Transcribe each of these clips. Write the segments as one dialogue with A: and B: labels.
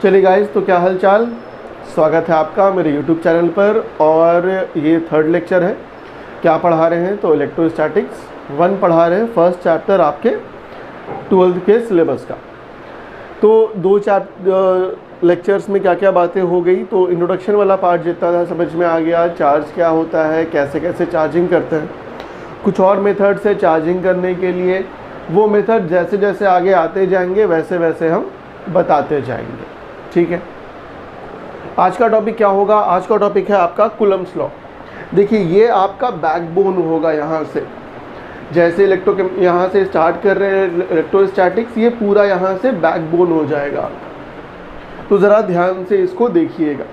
A: चलिए गाइस, तो क्या हाल चाल। स्वागत है आपका मेरे यूट्यूब चैनल पर। और ये थर्ड लेक्चर है। क्या पढ़ा रहे हैं तो इलेक्ट्रोस्टैटिक्स 1 पढ़ा रहे हैं, फर्स्ट चैप्टर आपके 12th के सिलेबस का। तो दो लेक्चर्स में क्या क्या बातें हो गई, तो इंट्रोडक्शन वाला पार्ट जितना था समझ में आ गया। चार्ज क्या होता है, कैसे कैसे चार्जिंग करते हैं, कुछ और मेथड से चार्जिंग करने के लिए। वो मेथड जैसे जैसे आगे आते जाएंगे वैसे वैसे हम बताते जाएंगे, ठीक है। आज का टॉपिक क्या होगा? आज का टॉपिक है आपका कूलम्ब्स लॉ। देखिए, ये आपका बैकबोन होगा। यहाँ से जैसे यहाँ से स्टार्ट कर रहे हैं इलेक्ट्रोस्टैटिक्स, ये पूरा यहाँ से बैकबोन हो जाएगा। तो ज़रा ध्यान से इसको देखिएगा।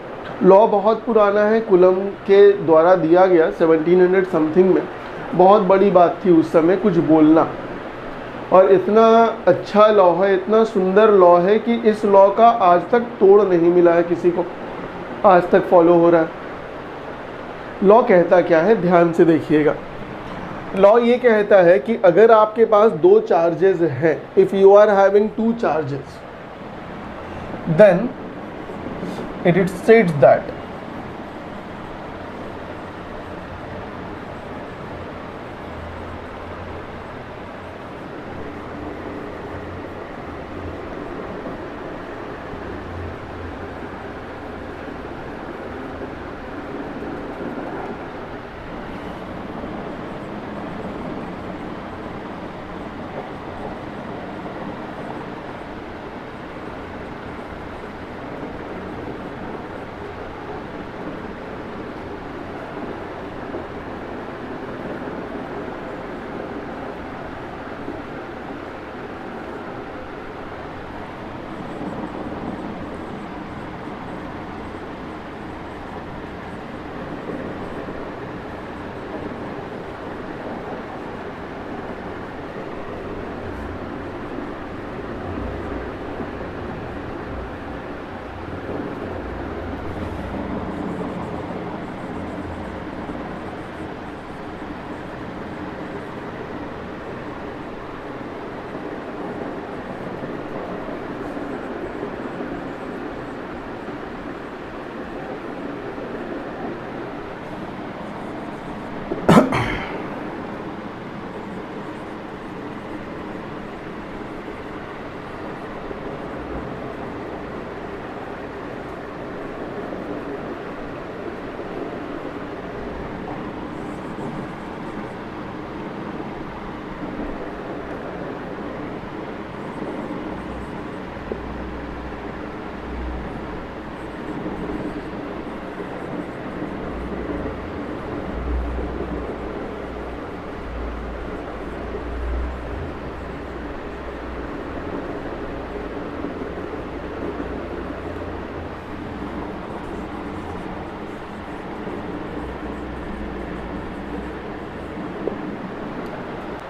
A: लॉ बहुत पुराना है, कूलम्ब के द्वारा दिया गया 1700 समथिंग में। बहुत बड़ी बात थी उस समय कुछ बोलना, और इतना अच्छा लॉ है, इतना सुंदर लॉ है कि इस लॉ का आज तक तोड़ नहीं मिला है किसी को, आज तक फॉलो हो रहा है। लॉ कहता क्या है, ध्यान से देखिएगा। लॉ ये कहता है कि अगर आपके पास दो चार्जेस हैं, if you are having two charges, then it states that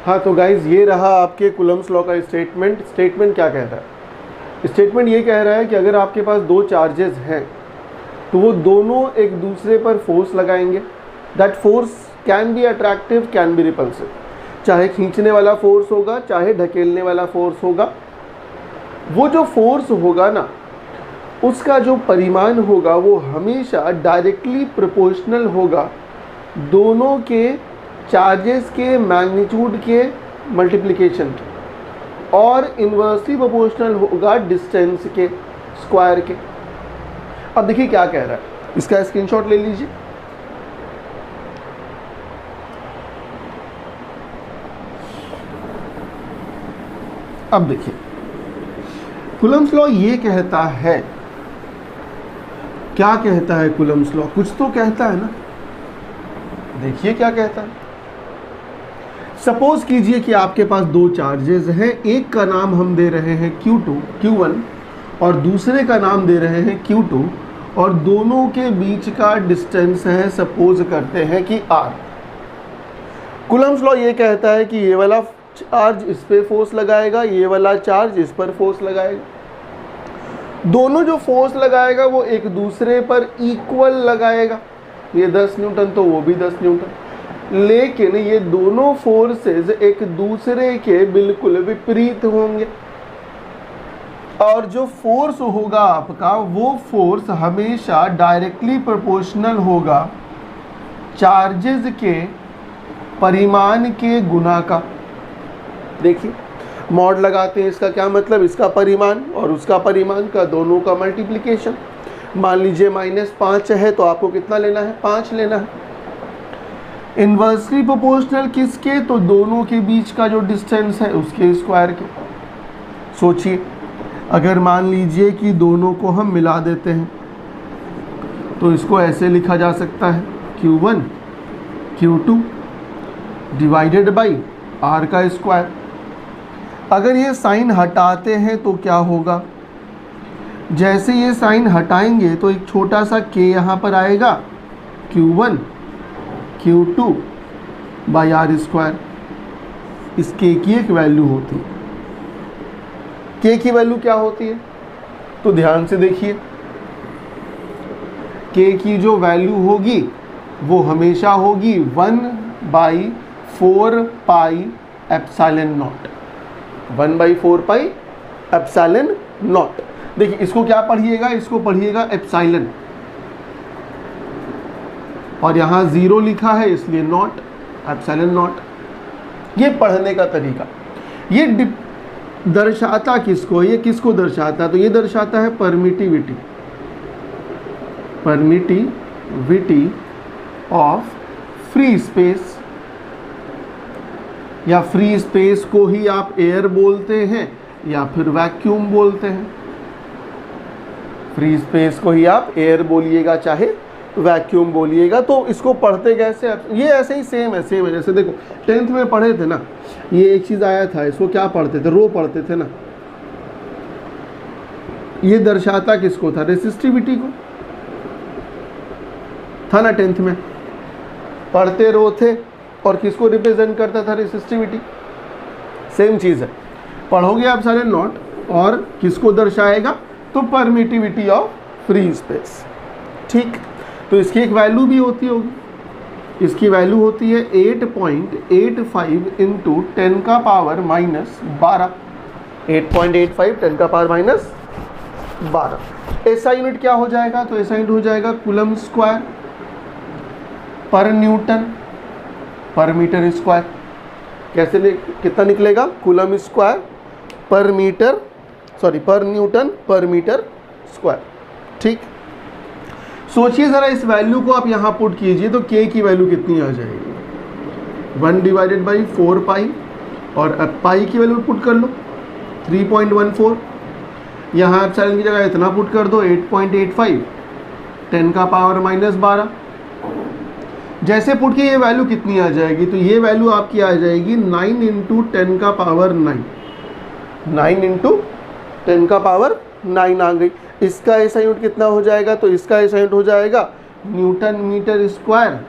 A: हाँ, तो गाइज ये रहा आपके कूलम्ब्स लॉ का स्टेटमेंट। स्टेटमेंट क्या कहता है? स्टेटमेंट ये कह रहा है कि अगर आपके पास दो चार्जेस हैं तो वो दोनों एक दूसरे पर फोर्स लगाएंगे। That force can be attractive, can be repulsive. चाहे खींचने वाला फोर्स होगा, चाहे ढकेलने वाला फोर्स होगा। वो जो फोर्स होगा ना, उसका जो परिमाण होगा वो हमेशा डायरेक्टली प्रोपोर्शनल होगा दोनों के चार्जेस के मैग्नीट्यूड के मल्टीप्लिकेशन के, और इन्वर्सली प्रोपोर्शनल होगा डिस्टेंस के स्क्वायर के। अब देखिए क्या कह रहा है, इसका स्क्रीनशॉट ले लीजिए। अब देखिए, कूलम्ब्स लॉ ये कहता है, क्या कहता है कूलम्ब्स लॉ? कुछ तो कहता है ना। देखिए क्या कहता है। सपोज कीजिए कि आपके पास दो चार्जेस हैं, एक का नाम हम दे रहे हैं Q1 और दूसरे का नाम दे रहे हैं Q2, और दोनों के बीच का डिस्टेंस है, सपोज करते हैं कि R। कूलम्ब्स लॉ ये कहता है कि ये वाला चार्ज इस पे फोर्स लगाएगा, ये वाला चार्ज इस पर फोर्स लगाएगा। दोनों जो फोर्स लगाएगा वो एक दूसरे पर इक्वल लगाएगा। ये 10 न्यूटन तो वो भी 10 न्यूटन, लेकिन ये दोनों फोर्सेस एक दूसरे के बिल्कुल विपरीत होंगे। और जो फोर्स होगा आपका वो फोर्स हमेशा डायरेक्टली प्रोपोर्शनल होगा चार्जेस के परिमाण के गुना का। देखिए मॉड लगाते हैं, इसका क्या मतलब, इसका परिमाण और उसका परिमाण का दोनों का मल्टीप्लिकेशन। मान लीजिए -5 है तो आपको कितना लेना है, 5 लेना है। इन्वर्सली प्रोपोर्शनल किसके, तो दोनों के बीच का जो डिस्टेंस है उसके स्क्वायर के। सोचिए अगर मान लीजिए कि दोनों को हम मिला देते हैं तो इसको ऐसे लिखा जा सकता है Q1 Q2 divided by R का स्क्वायर। अगर ये साइन हटाते हैं तो क्या होगा, जैसे ये साइन हटाएंगे तो एक छोटा सा k यहाँ पर आएगा, Q1 Q2 by R square. इस k की एक वैल्यू होती है। k की वैल्यू क्या होती है, तो ध्यान से देखिए, k की जो वैल्यू होगी वो हमेशा होगी 1/4 pi epsilon not, 1/4 pi epsilon not. देखिए इसको क्या पढ़िएगा, इसको पढ़िएगा एप्सिलॉन, और यहाँ 0 लिखा है इसलिए नॉट, एप्सिलॉन नॉट। ये पढ़ने का तरीका। ये दर्शाता किसको, ये किसको दर्शाता है, तो ये दर्शाता है permittivity, permittivity of free space, या फ्री स्पेस को ही आप एयर बोलते हैं या फिर वैक्यूम बोलते हैं। फ्री स्पेस को ही आप एयर बोलिएगा चाहे वैक्यूम बोलिएगा। तो इसको पढ़ते कैसे, ये ऐसे ही सेम है जैसे देखो 10th में पढ़े थे ना, ये एक चीज़ आया था, इसको क्या पढ़ते थे, रो पढ़ते थे ना। ये दर्शाता किसको था, रेसिस्टिविटी को था ना, 10th में पढ़ते रो थे, और किसको रिप्रेजेंट करता था, रेसिस्टिविटी। सेम चीज़ है, पढ़ोगे आप सारे नॉट, और किसको दर्शाएगा, तो परमिटिविटी ऑफ फ्री स्पेस। ठीक, तो इसकी एक वैल्यू भी होती होगी, इसकी वैल्यू होती है 8.85 इंटू 10 का पावर -12, 8.85 10 का पावर -12। ऐसा यूनिट क्या हो जाएगा, तो ऐसा यूनिट हो जाएगा कूलम स्क्वायर पर न्यूटन पर मीटर स्क्वायर। कैसे कितना निकलेगा, कूलम स्क्वायर पर मीटर, सॉरी पर न्यूटन पर मीटर स्क्वायर। ठीक, सोचिए ज़रा इस वैल्यू को आप यहाँ पुट कीजिए तो k की वैल्यू कितनी आ जाएगी, 1/4 पाई, और अब पाई की वैल्यू पुट कर लो 3.14। यहाँ एप्सिलॉन की जगह इतना पुट कर दो 8.85 10 का पावर -12। जैसे पुट की ये वैल्यू कितनी आ जाएगी, तो ये वैल्यू आपकी आ जाएगी 9 इंटू 10 का पावर 9, 9 इंटू 10 का पावर 9 आ गई। इसका ऐसा यूनिट कितना हो जाएगा, तो इसका ऐसा यूनिट हो जाएगा न्यूटन मीटर स्क्वायर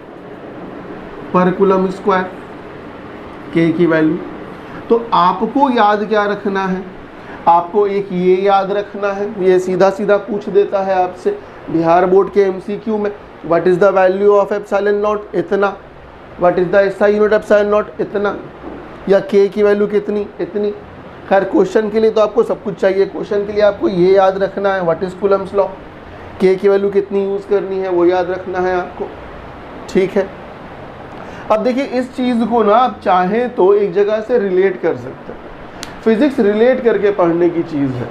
A: पर कूलम स्क्वायर, k की वैल्यू। तो आपको याद क्या रखना है, आपको एक ये याद रखना है, ये सीधा सीधा पूछ देता है आपसे बिहार बोर्ड के MCQ में, what is the value of epsilon nought, इतना, what is the SI unit epsilon nought, इतना, या k की वैल्यू कितनी, इतनी। खैर क्वेश्चन के लिए तो आपको सब कुछ चाहिए, क्वेश्चन के लिए आपको ये याद रखना है what is Coulomb's law, k की वैल्यू कितनी यूज़ करनी है वो याद रखना है आपको। ठीक है, अब देखिए इस चीज़ को ना आप चाहें तो एक जगह से रिलेट कर सकते हैं, फिजिक्स रिलेट करके पढ़ने की चीज़ है।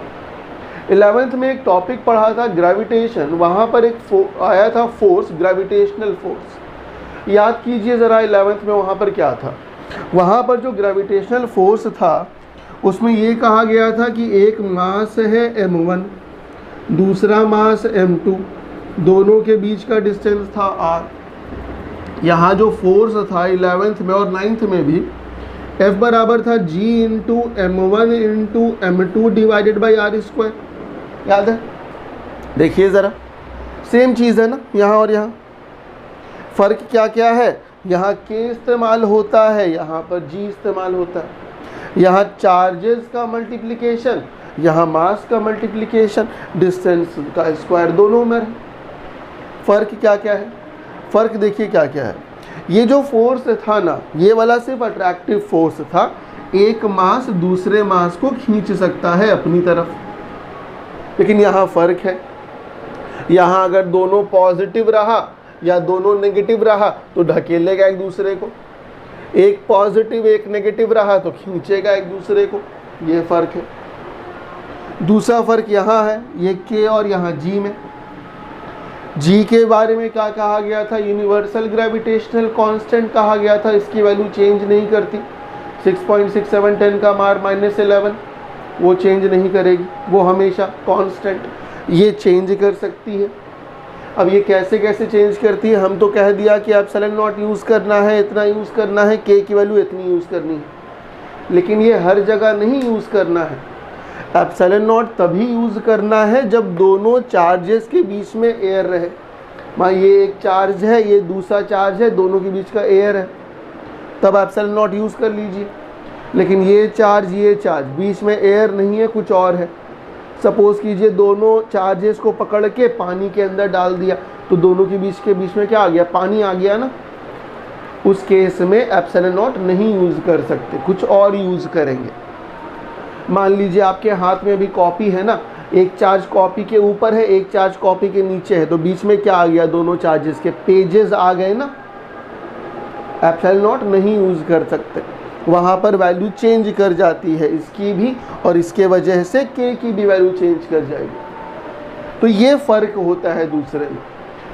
A: 11th में एक टॉपिक पढ़ा था ग्रेविटेशन, वहाँ पर एक आया था फोर्स, ग्रेविटेशनल फोर्स। याद कीजिए ज़रा 11th में वहाँ पर क्या था, वहाँ पर जो ग्रेविटेशनल फोर्स था उसमें ये कहा गया था कि एक मास है m1, दूसरा मास m2, दोनों के बीच का डिस्टेंस था r। यहाँ जो फोर्स था 11th में और 9th में भी, F बराबर था G into m1 into m2 divided by r square. याद है, देखिए ज़रा सेम चीज़ है ना यहाँ और यहाँ, फ़र्क क्या क्या है, यहाँ k इस्तेमाल होता है, यहाँ पर G इस्तेमाल होता है। यहाँ चार्जेस का मल्टीप्लिकेशन, यहाँ मास का मल्टीप्लिकेशन, डिस्टेंस का स्क्वायर दोनों में है। फ़र्क क्या क्या है, फ़र्क देखिए क्या क्या है। ये जो फोर्स था ना, ये वाला सिर्फ अट्रैक्टिव फोर्स था, एक मास दूसरे मास को खींच सकता है अपनी तरफ, लेकिन यहाँ फ़र्क है, यहाँ अगर दोनों पॉजिटिव रहा या दोनों नेगेटिव रहा तो ढकेलेगा एक दूसरे को, एक पॉजिटिव एक नेगेटिव रहा तो खींचेगा एक दूसरे को, ये फ़र्क है। दूसरा फ़र्क यहाँ है, ये के और यहाँ जी में। जी के बारे में क्या कहा गया था, यूनिवर्सल ग्रेविटेशनल कांस्टेंट कहा गया था, इसकी वैल्यू चेंज नहीं करती। 6.6710 का मार -11 वो चेंज नहीं करेगी, वो हमेशा कांस्टेंट। ये चेंज कर सकती है। अब ये कैसे कैसे चेंज करती है, हम तो कह दिया कि एप्सिलॉन नॉट यूज़ करना है, इतना यूज़ करना है, के की वैल्यू इतनी यूज़ करनी है, लेकिन ये हर जगह नहीं यूज़ करना है। एप्सिलॉन नॉट तभी यूज़ करना है जब दोनों चार्जेस के बीच में एयर रहे। मान ये एक चार्ज है, ये दूसरा चार्ज है, दोनों के बीच का एयर है, तब एप्सिलॉन नॉट यूज़ कर लीजिए। लेकिन ये चार्ज बीच में एयर नहीं है, कुछ और है। सपोज़ कीजिए दोनों चार्जेस को पकड़ के पानी के अंदर डाल दिया, तो दोनों के बीच में क्या आ गया, पानी आ गया ना। उस केस में एप्सिलॉन नॉट नहीं यूज़ कर सकते, कुछ और यूज़ करेंगे। मान लीजिए आपके हाथ में भी कॉपी है ना, एक चार्ज कॉपी के ऊपर है, एक चार्ज कॉपी के नीचे है, तो बीच में क्या आ गया, दोनों चार्जेस के पेजेस आ गए ना। एप्सिलॉन नॉट नहीं यूज़ कर सकते, वहाँ पर वैल्यू चेंज कर जाती है, इसकी भी और इसके वजह से के की भी वैल्यू चेंज कर जाएगी। तो ये फ़र्क होता है दूसरे में।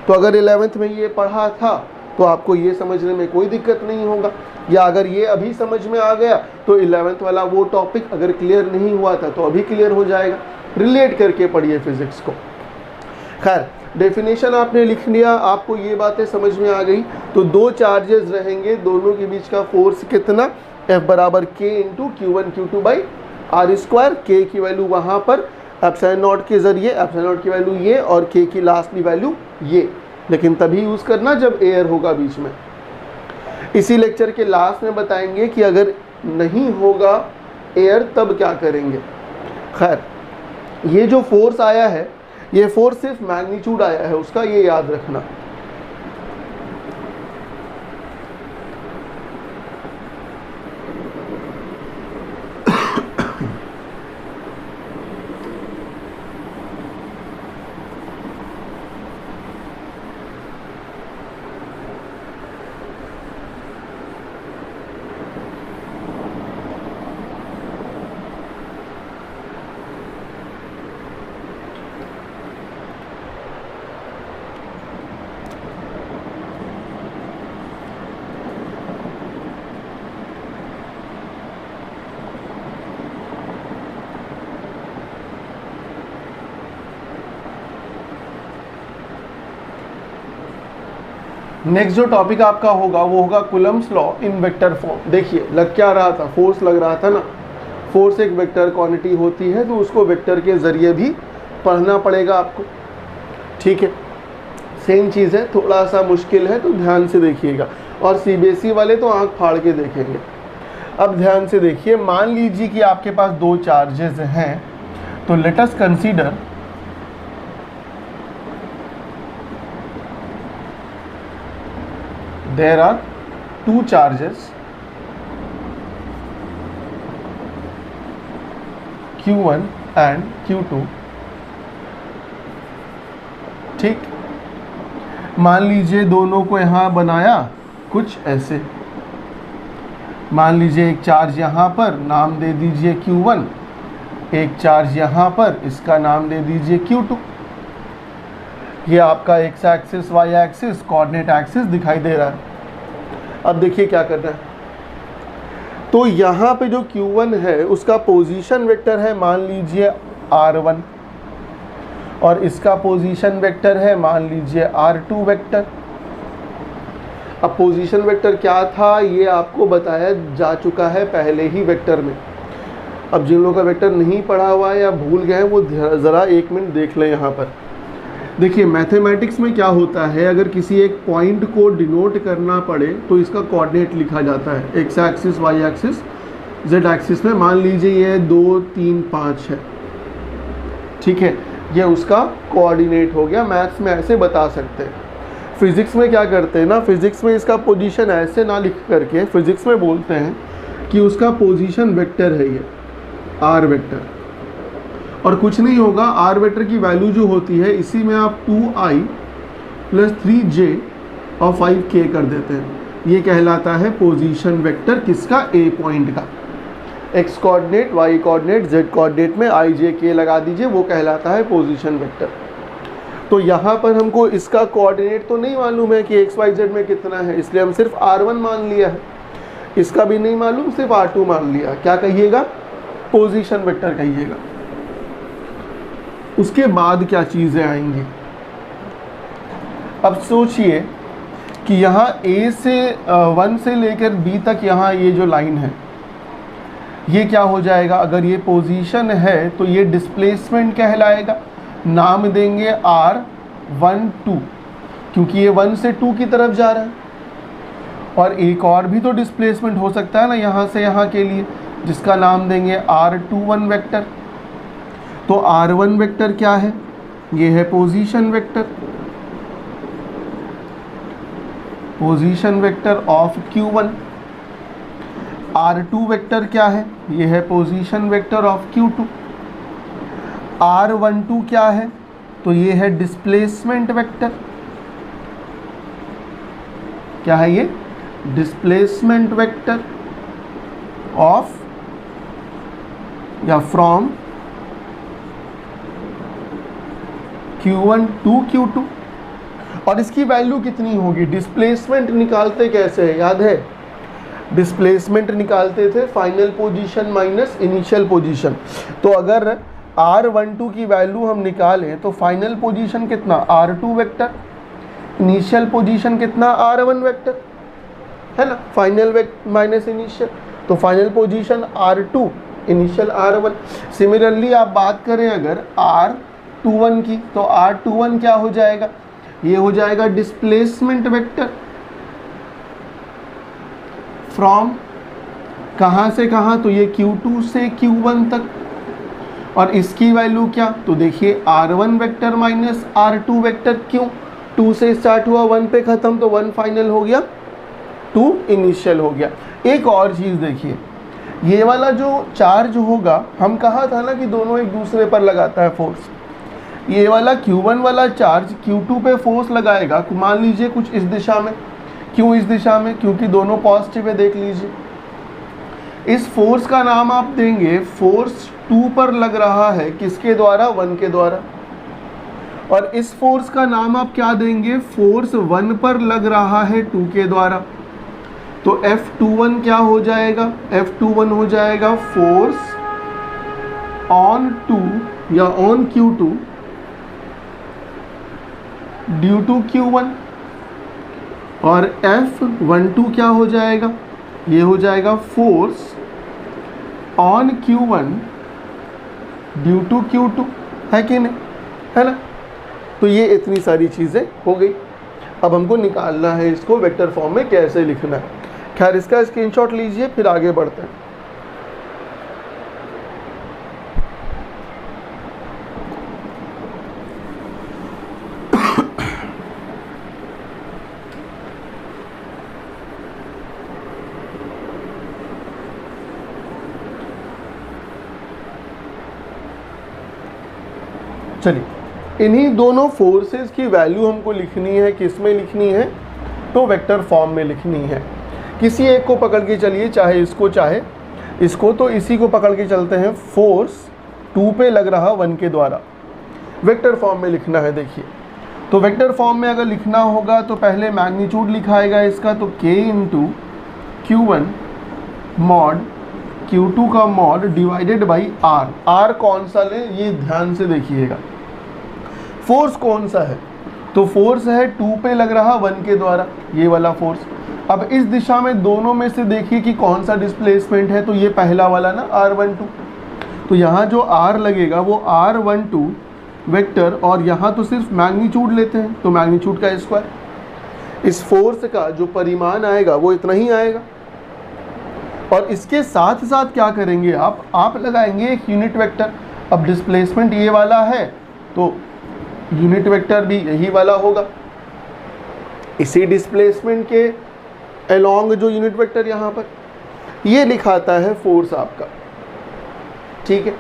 A: तो अगर 11th में ये पढ़ा था तो आपको ये समझने में कोई दिक्कत नहीं होगा, या अगर ये अभी समझ में आ गया तो 11th वाला वो टॉपिक अगर क्लियर नहीं हुआ था तो अभी क्लियर हो जाएगा। रिलेट करके पढ़िए फिज़िक्स को। खैर, डेफिनेशन आपने लिख लिया, आपको ये बातें समझ में आ गई। तो दो चार्जेस रहेंगे, दोनों के बीच का फोर्स कितना, F बराबर K into Q1 Q2 by R²। के की वैल्यू वहाँ पर एप्सिलॉन नॉट के ज़रिए, एप्सिलॉन नॉट की वैल्यू ये और के की लास्ट वैल्यू ये, लेकिन तभी यूज़ करना जब एयर होगा बीच में। इसी लेक्चर के लास्ट में बताएंगे कि अगर नहीं होगा एयर तब क्या करेंगे। खैर, ये जो फोर्स आया है, ये फोर्स सिर्फ मैग्नीट्यूड आया है उसका, ये याद रखना। नेक्स्ट जो टॉपिक आपका होगा वो होगा Coulomb's law in vector form. देखिए लग क्या रहा था, फोर्स लग रहा था ना। फोर्स एक वेक्टर क्वांटिटी होती है, तो उसको वेक्टर के ज़रिए भी पढ़ना पड़ेगा आपको, ठीक है। सेम चीज़ है, थोड़ा सा मुश्किल है तो ध्यान से देखिएगा, और सीबीएसई वाले तो आंख फाड़ के देखेंगे। अब ध्यान से देखिए, मान लीजिए कि आपके पास दो चार्जेस हैं, तो let us consider there are two charges Q1 and Q2, ठीक। मान लीजिए दोनों को यहाँ बनाया कुछ ऐसे, मान लीजिए एक चार्ज यहाँ पर नाम दे दीजिए Q1, एक चार्ज यहाँ पर इसका नाम दे दीजिए Q2। ये आपका x axis, y axis, coordinate axis दिखाई दे रहा है। अब देखिए क्या करना है, तो यहाँ पे जो Q1 है उसका पोजीशन वेक्टर है मान लीजिए R1, और इसका पोजीशन वेक्टर है मान लीजिए R2 वेक्टर। अब पोजीशन वेक्टर क्या था ये आपको बताया जा चुका है पहले ही वेक्टर में। अब जिन लोगों का वेक्टर नहीं पढ़ा हुआ है या भूल गए हैं वो ज़रा 1 मिनट देख लें। यहाँ पर देखिए मैथमेटिक्स में क्या होता है, अगर किसी एक पॉइंट को डिनोट करना पड़े तो इसका कोऑर्डिनेट लिखा जाता है, x axis, y axis, z axis में। मान लीजिए ये 2 3 5 है, ठीक है, ये उसका कोऑर्डिनेट हो गया। मैथ्स में ऐसे बता सकते हैं। फिज़िक्स में क्या करते हैं ना, फिज़िक्स में इसका पोजीशन ऐसे ना लिख करके फिज़िक्स में बोलते हैं कि उसका पोजीशन वेक्टर है ये, आर वेक्टर, और कुछ नहीं होगा, आर वेक्टर की वैल्यू जो होती है इसी में आप 2i प्लस 3j और 5k कर देते हैं। ये कहलाता है पोजीशन वेक्टर किसका, ए पॉइंट का। X coordinate, y coordinate, z coordinate में i j k लगा दीजिए, वो कहलाता है पोजीशन वेक्टर। तो यहाँ पर हमको इसका कोऑर्डिनेट तो नहीं मालूम है कि एक्स वाई जेड में कितना है, इसलिए हम सिर्फ r1 मान लिया है। इसका भी नहीं मालूम, सिर्फ r2 मान लिया। क्या कहिएगा, पोजीशन वेक्टर कहिएगा। उसके बाद क्या चीज़ें आएंगी, अब सोचिए कि यहाँ A से 1 से लेकर B तक यहाँ ये जो लाइन है ये क्या हो जाएगा, अगर ये पोजीशन है तो ये डिस्प्लेसमेंट कहलाएगा। नाम देंगे R12 क्योंकि ये 1 से 2 की तरफ जा रहा है। और एक और भी तो डिस्प्लेसमेंट हो सकता है ना यहाँ से यहाँ के लिए, जिसका नाम देंगे R21 वेक्टर। तो R1 वेक्टर क्या है, ये है position vector, position vector of Q1। R2 vector क्या है, ये है position vector of Q2। R12 क्या है, तो ये है डिस्प्लेसमेंट वेक्टर। क्या है ये, डिस्प्लेसमेंट वेक्टर ऑफ या फ्रॉम Q1 टू Q2। और इसकी वैल्यू कितनी होगी, डिस्प्लेसमेंट निकालते कैसे है, याद है, डिस्प्लेसमेंट निकालते थे final position minus initial position. तो अगर R12 की वैल्यू हम निकालें तो फाइनल पोजीशन कितना, R2 वेक्टर, इनिशियल पोजीशन कितना, R1 वेक्टर, है ना, फाइनल वेक्टर माइनस इनिशियल, तो final position R2, initial R1। Similarly आप बात करें अगर R21 की, तो R21 क्या हो जाएगा, ये हो जाएगा डिस्प्लेसमेंट वेक्टर फ्रॉम कहाँ से कहाँ, तो ये Q2 से Q1 तक। और इसकी वैल्यू क्या, तो देखिए R1 vector minus R2 vector, क्यों, 2 से स्टार्ट हुआ 1 पे ख़त्म, तो 1 फाइनल हो गया, 2 इनिशियल हो गया। एक और चीज़ देखिए, ये वाला जो चार्ज होगा, हम कहा था ना कि दोनों एक दूसरे पर लगाता है फोर्स, ये वाला Q1 वाला चार्ज Q2 पे फोर्स लगाएगा, मान लीजिए कुछ इस दिशा में। क्यों इस दिशा में, क्योंकि दोनों पॉजिटिव है, देख लीजिए। इस फोर्स का नाम आप देंगे, फोर्स 2 पर लग रहा है, किसके द्वारा, 1 के द्वारा। और इस फोर्स का नाम आप क्या देंगे, फोर्स 1 पर लग रहा है 2 के द्वारा। तो F21 क्या हो जाएगा, F21 हो जाएगा फोर्स ऑन 2 या on Q2 due to Q1। और F12 क्या हो जाएगा, ये हो जाएगा force on Q1 due to Q2, है कि नहीं, है ना। तो ये इतनी सारी चीज़ें हो गई। अब हमको निकालना है इसको वेक्टर फॉर्म में कैसे लिखना है। खैर इसका स्क्रीनशॉट लीजिए, फिर आगे बढ़ते हैं। चलिए, इन्हीं दोनों फोर्सेस की वैल्यू हमको लिखनी है, किस में लिखनी है, तो वेक्टर फॉर्म में लिखनी है। किसी एक को पकड़ के चलिए, चाहे इसको चाहे इसको, तो इसी को पकड़ के चलते हैं। फोर्स 2 पे लग रहा 1 के द्वारा, वेक्टर फॉर्म में लिखना है। देखिए, तो वेक्टर फॉर्म में अगर लिखना होगा तो पहले मैग्नीट्यूड लिखाएगा इसका, तो K into Q1 mod Q2 का mod divided by R। R कौन सा लें, ये ध्यान से देखिएगा। फोर्स कौन सा है, तो फोर्स है 2 पे लग रहा 1 के द्वारा, ये वाला फोर्स। अब इस दिशा में दोनों में से देखिए कि कौन सा डिस्प्लेसमेंट है, तो ये पहला वाला ना, R12। तो यहाँ जो R लगेगा वो R12 वेक्टर, और यहाँ तो सिर्फ मैग्नीट्यूड लेते हैं, तो मैग्नीट्यूड का स्क्वायर। इस फोर्स का जो परिमाण आएगा वो इतना ही आएगा। और इसके साथ साथ क्या करेंगे आप लगाएंगे एक यूनिट वेक्टर। अब डिस्प्लेसमेंट ये वाला है, तो यूनिट वेक्टर भी यही वाला होगा। इसी डिस्प्लेसमेंट के अलोंग जो यूनिट वेक्टर यहाँ पर ये लिखाता है फोर्स आपका, ठीक है।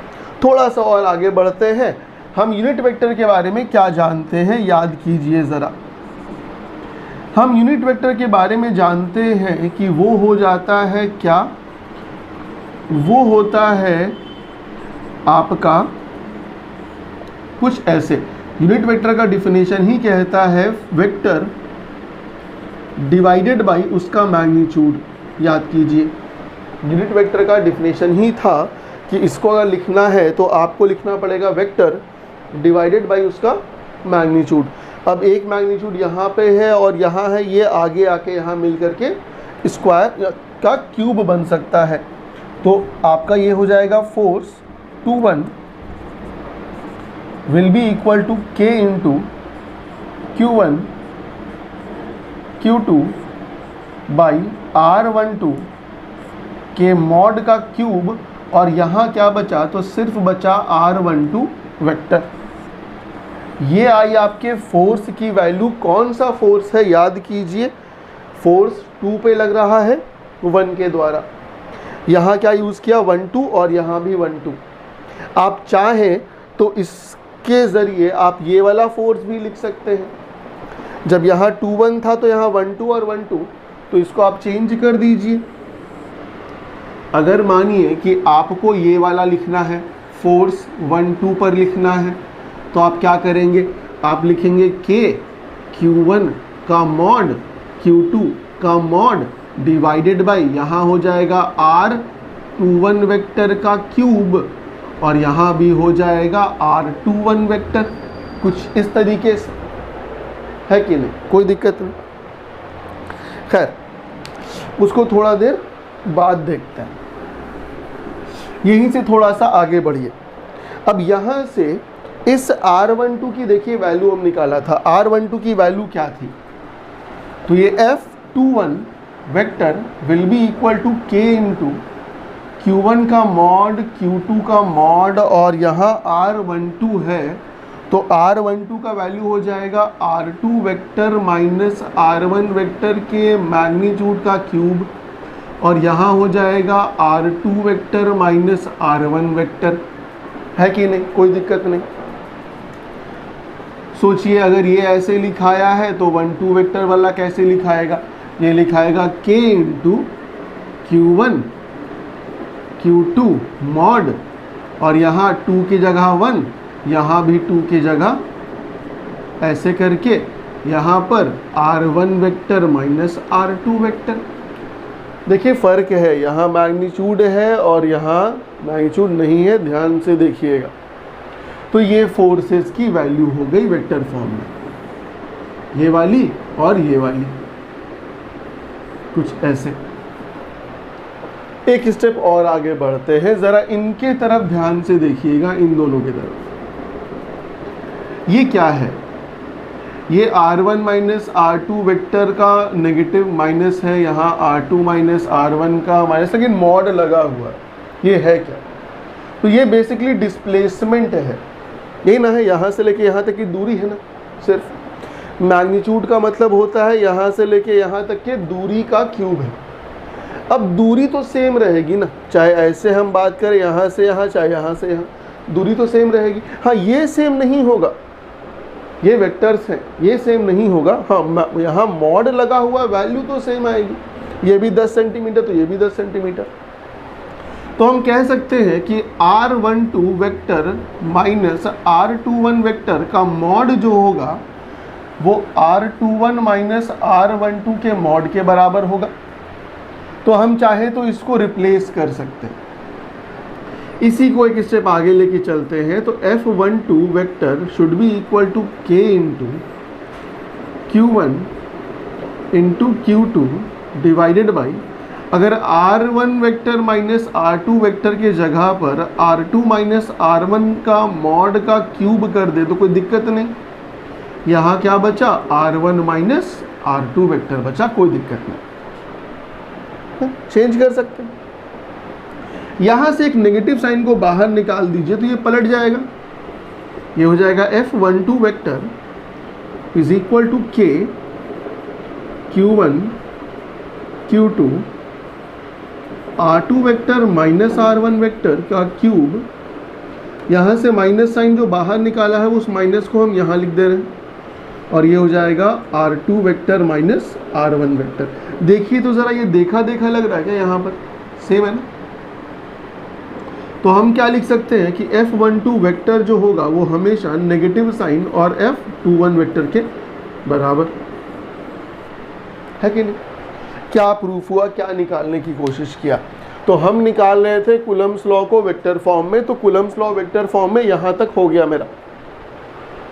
A: थोड़ा सा और आगे बढ़ते हैं, हम यूनिट वेक्टर के बारे में क्या जानते हैं याद कीजिए ज़रा। हम यूनिट वेक्टर के बारे में जानते हैं कि वो हो जाता है क्या, वो होता है आपका कुछ ऐसे। यूनिट वेक्टर का डिफिनेशन ही कहता है वेक्टर डिवाइडेड बाय उसका मैग्नीट्यूड। याद कीजिए, यूनिट वेक्टर का डिफिनेशन ही था कि इसको अगर लिखना है तो आपको लिखना पड़ेगा वेक्टर डिवाइडेड बाय उसका मैग्नीट्यूड। अब एक मैग्नीट्यूड यहाँ पे है और यहाँ है, ये आगे आके यहाँ मिल करके स्क्वायर का क्यूब बन सकता है। तो आपका ये हो जाएगा force 2 1 will be equal to K into Q1 Q2 by R12 के मॉड का क्यूब, और यहाँ क्या बचा, तो सिर्फ बचा R12 वेक्टर। ये आई आपके फोर्स की वैल्यू। कौन सा फोर्स है याद कीजिए, फोर्स 2 पे लग रहा है 1 के द्वारा। यहाँ क्या यूज़ किया 1 2, और यहाँ भी 1 2। आप चाहें तो इसके ज़रिए आप ये वाला फोर्स भी लिख सकते हैं। जब यहाँ 2 1 था तो यहाँ 1 2 और 1 2, तो इसको आप चेंज कर दीजिए। अगर मानिए कि आपको ये वाला लिखना है, फोर्स 1 2 पर लिखना है, तो आप क्या करेंगे, आप लिखेंगे K Q1 का मॉड Q2 का मॉड डिवाइडेड बाय, यहाँ हो जाएगा R21 वेक्टर का क्यूब, और यहाँ भी हो जाएगा R21 वेक्टर। कुछ इस तरीके से है कि नहीं, कोई दिक्कत नहीं। खैर, उसको थोड़ा देर बाद देखते हैं, यहीं से थोड़ा सा आगे बढ़िए। अब यहाँ से इस R12 की देखिए वैल्यू हम निकाला था। R12 की वैल्यू क्या थी, तो ये F21 vector will be equal to K into Q1 का मॉड Q2 का मॉड, और यहाँ R12 है तो R12 का वैल्यू हो जाएगा R2 vector minus R1 vector के मैग्नीट्यूड का क्यूब, और यहाँ हो जाएगा R2 vector minus R1 vector. है कि नहीं, कोई दिक्कत नहीं। सोचिए अगर ये ऐसे लिखाया है तो 1 2 वेक्टर वाला कैसे लिखाएगा, ये लिखाएगा K into Q1 Q2 mod, और यहाँ 2 की जगह 1, यहाँ भी 2 की जगह, ऐसे करके यहाँ पर R1 vector minus R2 vector. देखिए फ़र्क है, यहाँ मैग्नीट्यूड है और यहाँ मैग्नीट्यूड नहीं है, ध्यान से देखिएगा। तो ये फोर्सेस की वैल्यू हो गई वेक्टर फॉर्म में, ये वाली और ये वाली, कुछ ऐसे। एक स्टेप और आगे बढ़ते हैं, ज़रा इनके तरफ ध्यान से देखिएगा, इन दोनों की तरफ। ये क्या है, ये R1 माइनस R2 वेक्टर का नेगेटिव माइनस है, यहाँ R2 माइनस R1 का माइनस, लेकिन मॉड लगा हुआ है। ये है क्या, तो ये बेसिकली डिस्प्लेसमेंट है, यही ना है, यहाँ से लेके यहाँ तक की दूरी है ना। सिर्फ मैग्नीट्यूड का मतलब होता है यहाँ से लेके यहाँ तक के दूरी का क्यूब है। अब दूरी तो सेम रहेगी ना, चाहे ऐसे हम बात करें यहाँ से यहाँ, चाहे यहाँ से यहाँ, दूरी तो सेम रहेगी। हाँ, ये सेम नहीं होगा, ये वेक्टर्स हैं, ये सेम नहीं होगा। हाँ, यहाँ मॉड लगा हुआ, वैल्यू तो सेम आएगी, ये भी 10 सेंटीमीटर तो ये भी 10 सेंटीमीटर। तो हम कह सकते हैं कि R12 vector minus R21 vector का मॉड जो होगा वो R21 माइनस R12 के मॉड के बराबर होगा। तो हम चाहे तो इसको रिप्लेस कर सकते हैं। इसी को एक स्टेप आगे लेके चलते हैं, तो F12 vector should be equal to K into Q1 into Q2 divided by, अगर R1 vector minus R2 vector के जगह पर R2 माइनस R1 का मॉड का क्यूब कर दे तो कोई दिक्कत नहीं। यहाँ क्या बचा, R1 माइनस R2 वेक्टर बचा, कोई दिक्कत नहीं, चेंज कर सकते हैं। यहाँ से एक नेगेटिव साइन को बाहर निकाल दीजिए तो ये पलट जाएगा, ये हो जाएगा F12 vector is equal to K Q1 Q2 R2 vector minus R1 vector का क्यूब यहाँ से माइनस साइन जो बाहर निकाला है उस माइनस को हम यहाँ लिख दे रहे हैं और ये हो जाएगा r2 vector minus r1 vector. देखिए तो ज़रा ये देखा देखा लग रहा है क्या, यहाँ पर सेम है ना। तो हम क्या लिख सकते हैं कि f12 वेक्टर जो होगा वो हमेशा नेगेटिव साइन और f21 वेक्टर के बराबर है कि नहीं। क्या प्रूफ हुआ, क्या निकालने की कोशिश किया। तो हम निकाल रहे थे कूलम्स लॉ को वेक्टर फॉर्म में, तो कूलम्स लॉ वेक्टर फॉर्म में यहाँ तक हो गया मेरा,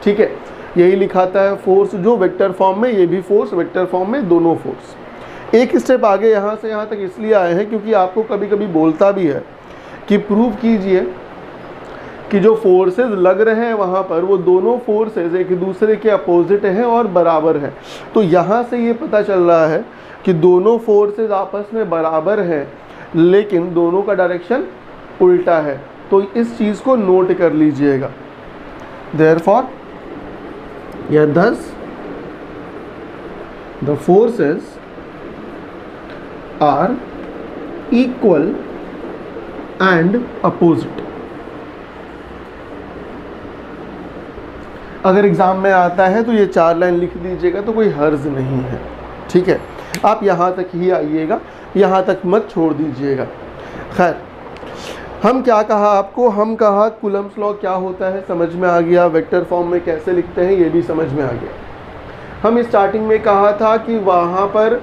A: ठीक है। यही लिखाता है फोर्स जो वेक्टर फॉर्म में, ये भी फोर्स वेक्टर फॉर्म में, दोनों फोर्स। एक स्टेप आगे यहाँ से यहाँ तक इसलिए आए हैं क्योंकि आपको कभी कभी बोलता भी है कि प्रूव कीजिए कि जो फोर्सेस लग रहे हैं वहाँ पर वो दोनों फोर्सेस एक दूसरे के अपोजिट हैं और बराबर हैं। तो यहाँ से ये पता चल रहा है कि दोनों फोर्सेस आपस में बराबर हैं लेकिन दोनों का डायरेक्शन उल्टा है। तो इस चीज़ को नोट कर लीजिएगा। देयरफॉर या thus the forces are equal and opposite। अगर एग्जाम में आता है तो ये 4 लाइन लिख दीजिएगा तो कोई हर्ज नहीं है, ठीक है। आप यहाँ तक ही आइएगा, यहाँ तक मत छोड़ दीजिएगा। खैर, हम क्या कहा आपको, हम कहा कूलम्स लॉ क्या होता है समझ में आ गया, वेक्टर फॉर्म में कैसे लिखते हैं ये भी समझ में आ गया। हम स्टार्टिंग में कहा था कि वहाँ पर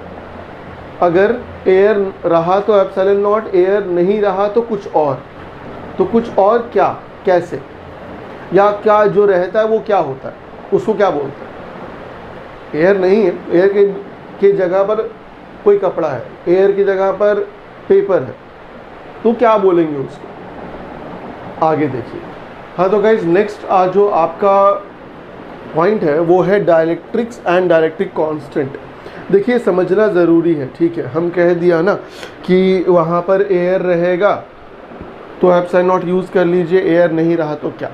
A: अगर एयर रहा तो एप्सिलॉन नॉट, एयर नहीं रहा तो कुछ और। तो कुछ और क्या, कैसे, या क्या जो रहता है वो क्या होता है, उसको क्या बोलते हैं। एयर नहीं है, एयर के जगह पर कोई कपड़ा है, एयर की जगह पर पेपर है, तो क्या बोलेंगे उसको, आगे देखिए। हाँ तो गाइज नेक्स्ट जो आपका पॉइंट है वो है डायलेक्ट्रिक्स एंड डायलेक्ट्रिक कांस्टेंट। देखिए समझना ज़रूरी है, ठीक है। हम कह दिया ना कि वहाँ पर एयर रहेगा तो एप्सिलॉन नॉट यूज़ कर लीजिए, एयर नहीं रहा तो क्या।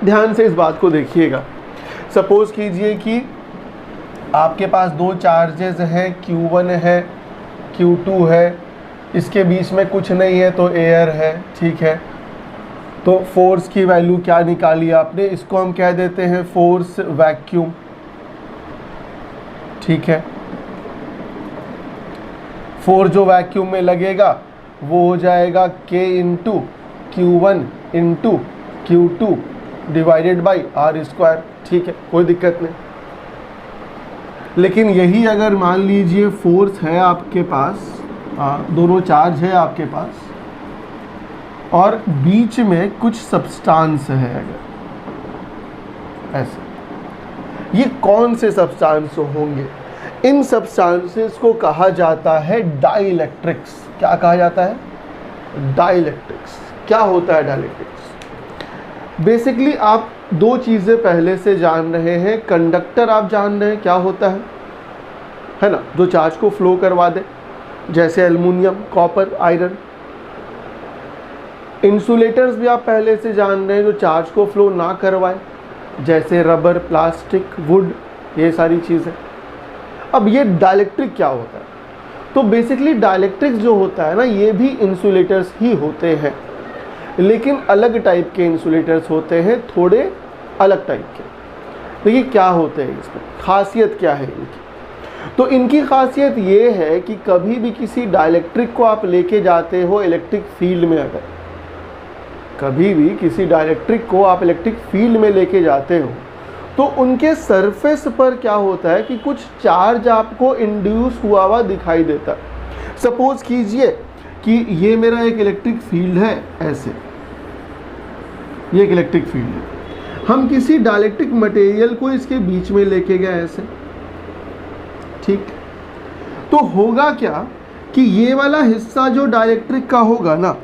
A: ध्यान से इस बात को देखिएगा। सपोज कीजिए कि आपके पास 2 चार्जेस हैं, Q1 है, Q2 है, इसके बीच में कुछ नहीं है तो एयर है, ठीक है। तो फोर्स की वैल्यू क्या निकाली आपने, इसको हम कह देते हैं फोर्स वैक्यूम, ठीक है। फोर्स जो वैक्यूम में लगेगा वो हो जाएगा K into Q1 into Q2 divided by r², ठीक है, कोई दिक्कत नहीं। लेकिन यही अगर मान लीजिए फोर्स है आपके पास, दोनों चार्ज है आपके पास और बीच में कुछ सब्सटेंस है, अगर ऐसे, ये कौन से सब्सटेंस होंगे। इन सब्सटेंसेस को कहा जाता है डाइलेक्ट्रिक्स। क्या कहा जाता है, डाइलेक्ट्रिक्स। क्या होता है डाइलेक्ट्रिक्स। बेसिकली आप 2 चीज़ें पहले से जान रहे हैं। कंडक्टर आप जान रहे हैं क्या होता है ना, जो चार्ज को फ्लो करवा दे, जैसे एल्युमिनियम, कॉपर, आयरन। इंसुलेटर्स भी आप पहले से जान रहे हैं जो चार्ज को फ्लो ना करवाए, जैसे रबर, प्लास्टिक, वुड, ये सारी चीज़ें। अब ये डाइलेक्ट्रिक क्या होता है, तो बेसिकली डाइलेक्ट्रिक्स जो होता है ना, ये भी इंसुलेटर्स ही होते हैं, लेकिन अलग टाइप के इंसुलेटर्स होते हैं, थोड़े अलग टाइप के। देखिए क्या होते हैं इसमें, खासियत क्या है इनकी। तो इनकी खासियत ये है कि कभी भी किसी डाइलेक्ट्रिक को आप लेके जाते हो इलेक्ट्रिक फील्ड में, अगर कभी भी किसी डाइलेक्ट्रिक को आप इलेक्ट्रिक फील्ड में लेके जाते हो तो उनके सरफेस पर क्या होता है कि कुछ चार्ज आपको इंड्यूस हुआ हुआ दिखाई देता है। सपोज कीजिए कि ये मेरा एक इलेक्ट्रिक फील्ड है, ऐसे ये एक इलेक्ट्रिक फील्ड है। हम किसी डाइलेक्ट्रिक मटेरियल को इसके बीच में लेके गए ऐसे, ठीक। तो होगा क्या कि ये वाला हिस्सा जो डाइलेक्ट्रिक का होगा ना,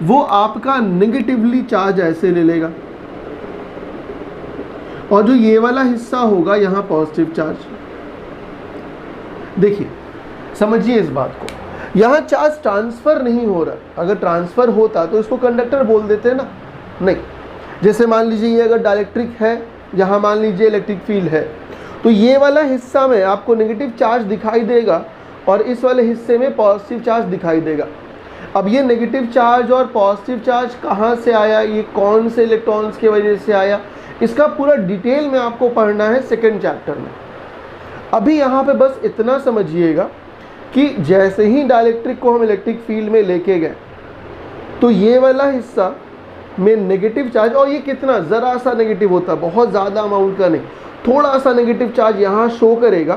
A: वो आपका नेगेटिवली चार्ज ऐसे ले लेगा और जो ये वाला हिस्सा होगा यहाँ पॉजिटिव चार्ज। देखिए समझिए इस बात को, यहाँ चार्ज ट्रांसफर नहीं हो रहा। अगर ट्रांसफर होता तो इसको कंडक्टर बोल देते ना, नहीं। जैसे मान लीजिए ये अगर डाइलेक्ट्रिक है, यहाँ मान लीजिए इलेक्ट्रिक फील्ड है, तो ये वाला हिस्सा में आपको नेगेटिव चार्ज दिखाई देगा और इस वाले हिस्से में पॉजिटिव चार्ज दिखाई देगा। अब ये नेगेटिव चार्ज और पॉजिटिव चार्ज कहाँ से आया, ये कौन से इलेक्ट्रॉन्स की वजह से आया, इसका पूरा डिटेल में आपको पढ़ना है सेकेंड चैप्टर में। अभी यहाँ पे बस इतना समझिएगा कि जैसे ही डाइलेक्ट्रिक को हम इलेक्ट्रिक फील्ड में लेके गए तो ये वाला हिस्सा में नेगेटिव चार्ज, और ये कितना ज़रा सा नेगेटिव होता है, बहुत ज़्यादा अमाउंट का नहीं, थोड़ा सा नेगेटिव चार्ज यहाँ शो करेगा,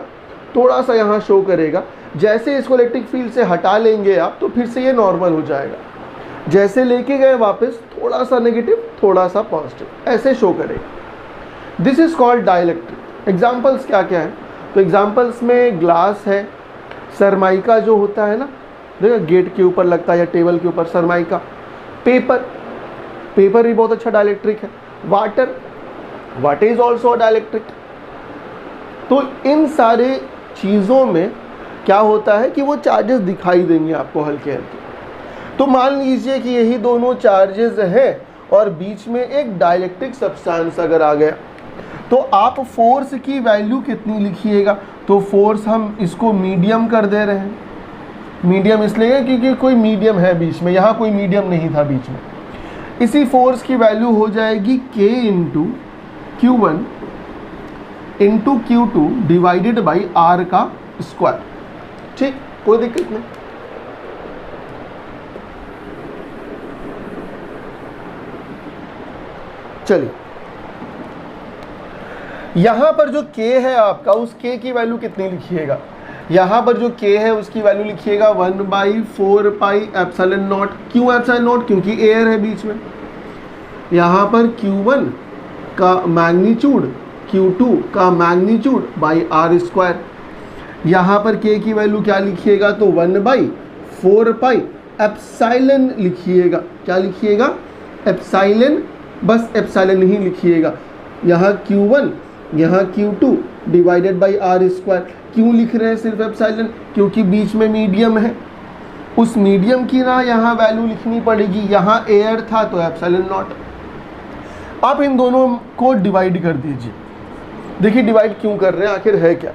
A: थोड़ा सा यहाँ शो करेगा। जैसे इसको इलेक्ट्रिक फील्ड से हटा लेंगे आप तो फिर से ये नॉर्मल हो जाएगा, जैसे लेके गए वापस थोड़ा सा नेगेटिव थोड़ा सा पॉजिटिव, ऐसे शो करेगा। This is called dielectric. Examples क्या क्या है, तो एग्जाम्पल्स में ग्लास है, सरमाइका जो होता है ना, देखो गेट के ऊपर लगता है या टेबल के ऊपर सरमाइका, पेपर भी बहुत अच्छा डाइलेक्ट्रिक है, वाटर इज ऑल्सो डाइलेक्ट्रिक। तो इन सारे चीज़ों में क्या होता है कि वो चार्जेस दिखाई देंगे आपको हल्के हल्के। तो मान लीजिए कि यही दोनों चार्जेस हैं और बीच में एक डाइलेक्ट्रिक सब्सटेंस अगर आ गया, तो आप फोर्स की वैल्यू कितनी लिखिएगा, तो फोर्स हम इसको मीडियम कर दे रहे हैं। मीडियम इसलिए क्योंकि कोई मीडियम है बीच में, यहाँ कोई मीडियम नहीं था बीच में। इसी फोर्स की वैल्यू हो जाएगी K into Q1 into Q2 divided by R का स्क्वायर। ठीक, कोई दिक्कत नहीं। चलिए, यहां पर जो K है आपका, उस K की वैल्यू कितनी लिखिएगा, यहां पर जो K है उसकी वैल्यू लिखिएगा 1/4 पाई एप्सिलॉन नॉट। क्यों एप्सिलॉन नॉट, क्योंकि एयर है बीच में। यहां पर Q1 का मैग्नीट्यूड Q2 का मैग्नीट्यूड बाई R स्क्वायर। यहाँ पर K की वैल्यू क्या लिखिएगा, तो 1/4 पाई एप्सिलॉन लिखिएगा। क्या लिखिएगा, एप्सिलॉन, बस एप्सिलॉन ही लिखिएगा। यहाँ Q1 यहाँ Q2 divided by R square. क्यों लिख रहे हैं सिर्फ एप्सिलॉन, क्योंकि बीच में मीडियम है, उस मीडियम की ना यहाँ वैल्यू लिखनी पड़ेगी। यहाँ एयर था तो एप्सिलॉन नॉट। आप इन दोनों को डिवाइड कर दीजिए। देखिए डिवाइड क्यों कर रहे हैं, आखिर है क्या।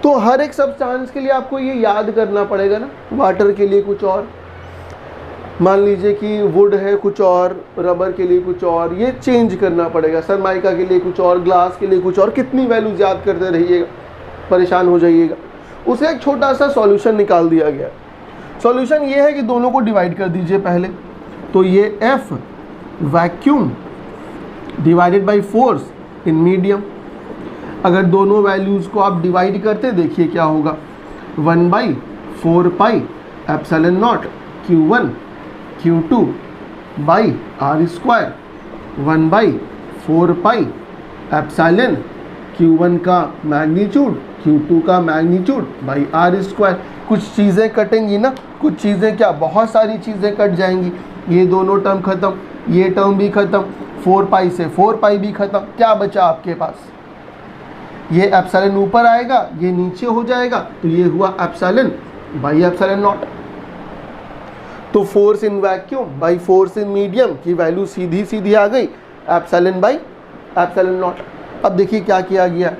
A: तो हर एक सब्सटेंस के लिए आपको ये याद करना पड़ेगा ना, वाटर के लिए कुछ और, मान लीजिए कि वुड है कुछ और, रबर के लिए कुछ और, ये चेंज करना पड़ेगा। सरमाइका के लिए कुछ और, ग्लास के लिए कुछ और, कितनी वैल्यूज याद करते रहिएगा, परेशान हो जाइएगा। उसे एक छोटा सा सॉल्यूशन निकाल दिया गया। सॉल्यूशन ये है कि दोनों को डिवाइड कर दीजिए पहले। तो ये F vacuum divided by force in medium, अगर दोनों वैल्यूज़ को आप डिवाइड करते देखिए क्या होगा, 1/4 pi epsilon not Q1 Q2 by R square, 1/4 pi epsilon Q1 का मैग्नीट्यूड Q2 का मैग्नीट्यूड बाई R स्क्वायर। कुछ चीज़ें कटेंगी ना, कुछ चीज़ें क्या, बहुत सारी चीज़ें कट जाएंगी। ये दोनों टर्म ख़त्म, ये टर्म भी ख़त्म, 4 पाई से 4 पाई भी ख़त्म। क्या बचा आपके पास, ये एप्सिलॉन ऊपर आएगा, ये नीचे हो जाएगा, तो ये हुआ एप्सिलॉन बाई एप्सिलॉन नॉट। तो force in vacuum by force in medium की वैल्यू सीधी सीधी आ गई, एप्सिलॉन बाई एप्सिलॉन नॉट। अब देखिए क्या किया गया,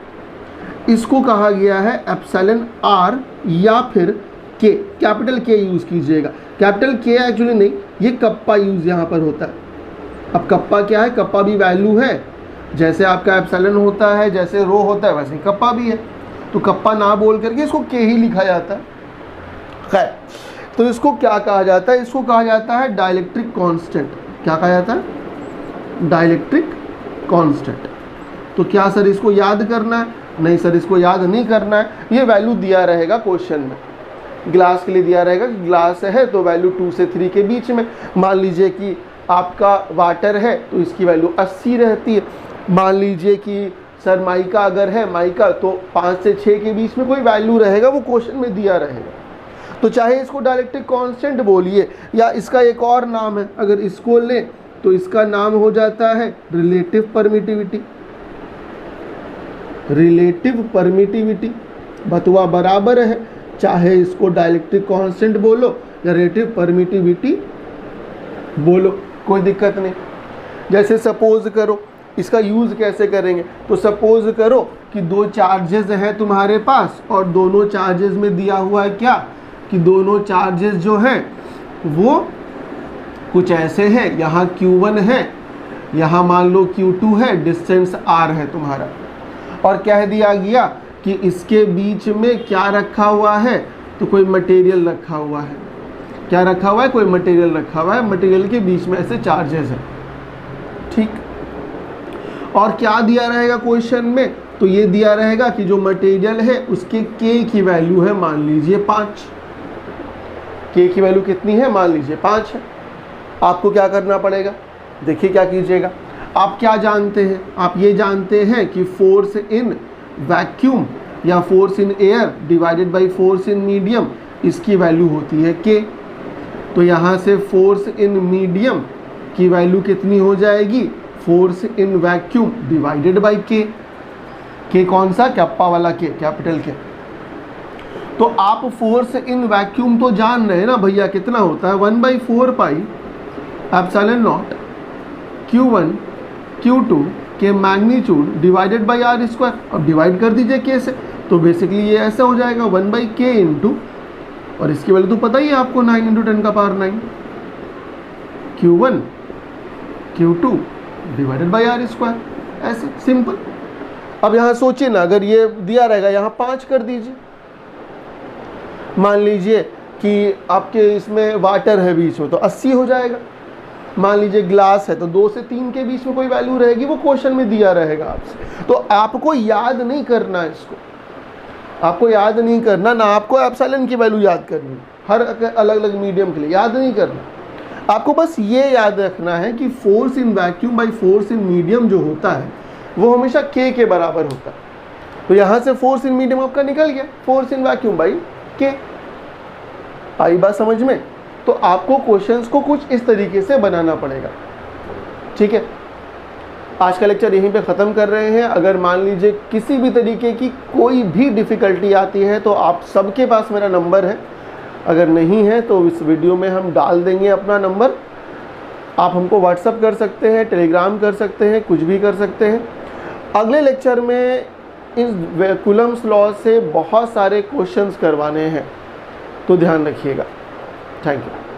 A: इसको कहा गया है एप्सिलॉन R या फिर K, कैपिटल K यूज़ कीजिएगा। कैपिटल K एक्चुअली नहीं, ये कप्पा यूज़ यहाँ पर होता है। अब कप्पा क्या है, कप्पा भी वैल्यू है, जैसे आपका एप्सिलॉन होता है, जैसे रो होता है, वैसे ही कप्पा भी है। तो कप्पा ना बोल करके इसको K ही लिखा जाता है। खैर, तो इसको क्या कहा जाता है, इसको कहा जाता है डाइलेक्ट्रिक कांस्टेंट। क्या कहा जाता है, डाइलेक्ट्रिक कांस्टेंट। तो क्या सर इसको याद करना है, नहीं सर इसको याद नहीं करना है, ये वैल्यू दिया रहेगा क्वेश्चन में। ग्लास के लिए दिया रहेगा कि ग्लास है तो वैल्यू 2 से 3 के बीच में। मान लीजिए कि आपका वाटर है तो इसकी वैल्यू 80 रहती है। मान लीजिए कि सर माइका अगर है, माइका तो 5 से 6 के बीच में कोई वैल्यू रहेगा, वो क्वेश्चन में दिया रहेगा। तो चाहे इसको डाइलेक्ट्रिक कांस्टेंट बोलिए या इसका एक और नाम है, अगर इसको लें तो इसका नाम हो जाता है रिलेटिव परमिटिविटी। रिलेटिव परमिटिविटी बतवा बराबर है, चाहे इसको डाइलेक्ट्रिक कांस्टेंट बोलो या रिलेटिव परमिटिविटी बोलो, कोई दिक्कत नहीं। जैसे सपोज करो, इसका यूज़ कैसे करेंगे, तो सपोज करो कि 2 चार्जेस हैं तुम्हारे पास और दोनों चार्जेस में दिया हुआ है क्या, कि दोनों चार्जेस जो हैं वो कुछ ऐसे हैं, यहाँ Q1 है, यहाँ मान लो Q2 है, डिस्टेंस R है तुम्हारा, और कह दिया गया कि इसके बीच में क्या रखा हुआ है, तो कोई मटेरियल रखा हुआ है। क्या रखा हुआ है? कोई मटेरियल रखा हुआ है, मटेरियल के बीच में ऐसे चार्जेस है, ठीक। और क्या दिया रहेगा क्वेश्चन में? तो ये दिया रहेगा कि जो मटेरियल है उसके K की वैल्यू है मान लीजिए 5। K की वैल्यू कितनी है? मान लीजिए 5 है। आपको क्या करना पड़ेगा? देखिए क्या कीजिएगा। आप क्या जानते हैं? आप ये जानते हैं कि फोर्स इन वैक्यूम या force in air divided by force in medium, इसकी वैल्यू होती है K। तो यहाँ से फोर्स इन मीडियम की वैल्यू कितनी हो जाएगी? Force in vacuum divided by K। K कौन सा? कैप्पा वाला K, कैपिटल K। तो आप फोर्स इन वैक्यूम तो जान रहे हैं ना भैया, कितना होता है? 1/4 pi epsilon not Q1 Q2 के magnitude divided by R square. अब डिवाइड कर दीजिए K से, तो बेसिकली ये ऐसा हो जाएगा 1/K इंटू, और इसकी वैल्यू तो पता ही है आपको, 9 × 10⁻⁹ Q1 Q2 divided by R square, ऐसे सिंपल। अब यहाँ सोचिए ना, अगर ये दिया रहेगा यहाँ 5 कर दीजिए। मान लीजिए कि आपके इसमें वाटर है बीच में, तो 80 हो जाएगा। मान लीजिए ग्लास है, तो 2 से 3 के बीच में कोई वैल्यू रहेगी, वो क्वेश्चन में दिया रहेगा आपसे। तो आपको याद नहीं करना है इसको, आपको याद नहीं करना ना, आपको एप्सिलॉन की वैल्यू याद करनी, हर अलग अलग मीडियम के लिए याद नहीं करना। आपको बस ये याद रखना है कि force in vacuum by force in medium जो होता है वो हमेशा K के बराबर होता है। तो यहाँ से फोर्स इन मीडियम आपका निकल गया, force in vacuum by K। आई बात समझ में? तो आपको क्वेश्चंस को कुछ इस तरीके से बनाना पड़ेगा, ठीक है। आज का लेक्चर यहीं पे ख़त्म कर रहे हैं। अगर मान लीजिए किसी भी तरीके की कोई भी डिफ़िकल्टी आती है तो आप सबके पास मेरा नंबर है, अगर नहीं है तो इस वीडियो में हम डाल देंगे अपना नंबर। आप हमको व्हाट्सअप कर सकते हैं, टेलीग्राम कर सकते हैं, कुछ भी कर सकते हैं। अगले लेक्चर में इस कूलम्स लॉ से बहुत सारे क्वेश्चंस करवाने हैं, तो ध्यान रखिएगा। Thank you.